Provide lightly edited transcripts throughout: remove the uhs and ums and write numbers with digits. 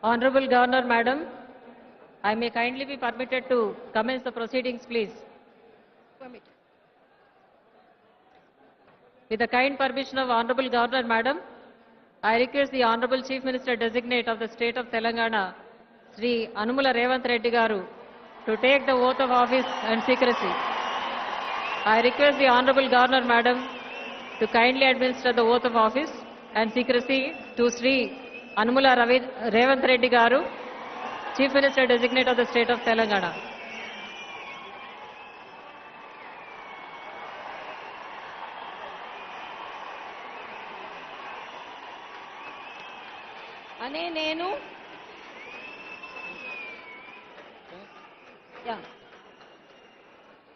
Honorable Governor, Madam, I may kindly be permitted to commence the proceedings, please. Permitted. With the kind permission of Honorable Governor, Madam, I request the Honorable Chief Minister Designate of the State of Telangana, Sri Anumula Revanth Reddy Garu, to take the oath of office and secrecy. I request the Honorable Governor, Madam, to kindly administer the oath of office and secrecy to Sri Anumula Revanth Reddy Garu, Chief Minister Designate of the State of Telangana.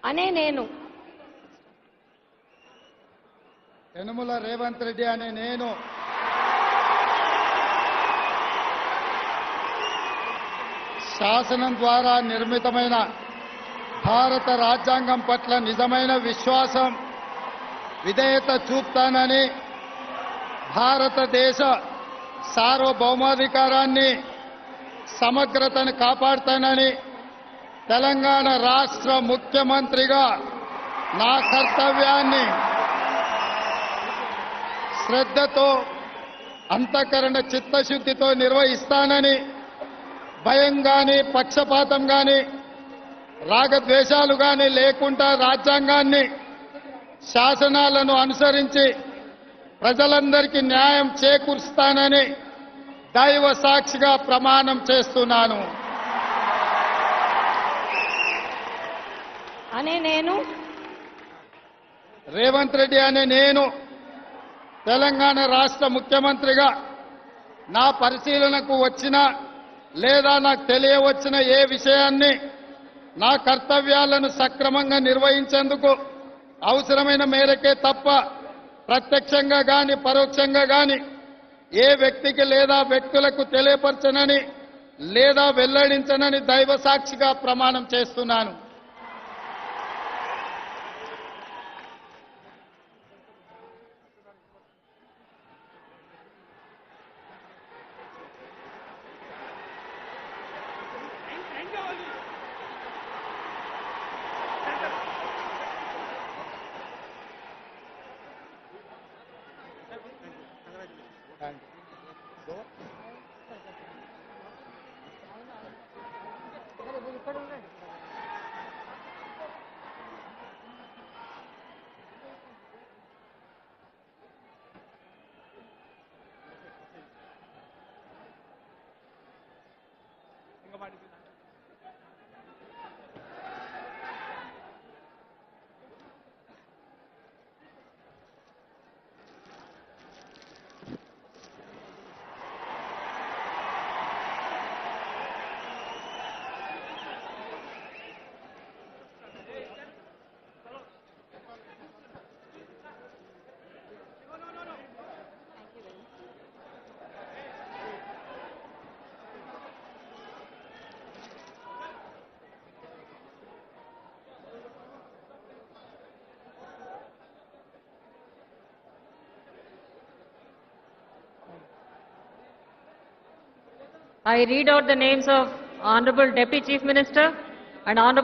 అనే నేను యనమల రేవంత్ రెడ్డి అనే నేను శాసనం ద్వారా నిర్మితమైన భారత రాజ్యాంగం పట్ల నిజమైన విశ్వాసం విధేయత చూపుతానని భారతదేశ సార్వభౌమాధికారాన్ని సమగ్రతను కాపాడుతానని తెలంగాణ రాష్ట్ర ముఖ్యమంత్రిగా నా కర్తవ్యాన్ని శ్రద్ధతో అంతఃకరణ చిత్తశుద్ధితో నిర్వహిస్తానని భయం గాని పక్షపాతం గాని రాగద్వేషాలు గాని లేకుండా రాజ్యాంగాన్ని శాసనాలను అనుసరించి ప్రజలందరికీ న్యాయం చేకూరుస్తానని దైవ సాక్షిగా ప్రమాణం చేస్తున్నాను. అనే నేను రేవంత్ రెడ్డి అనే నేను తెలంగాణ రాష్ట్ర ముఖ్యమంత్రిగా నా పరిశీలనకు వచ్చిన లేదా నాకు తెలియవచ్చిన ఏ విషయాన్ని నా కర్తవ్యాలను సక్రమంగా నిర్వహించేందుకు అవసరమైన మేరకే తప్ప ప్రత్యక్షంగా గాని పరోక్షంగా గాని ఏ వ్యక్తికి లేదా వ్యక్తులకు తెలియపరచనని లేదా వెల్లడించనని దైవ సాక్షిగా ప్రమాణం చేస్తున్నాను. I read out the names of Honorable Deputy Chief Minister and Honorable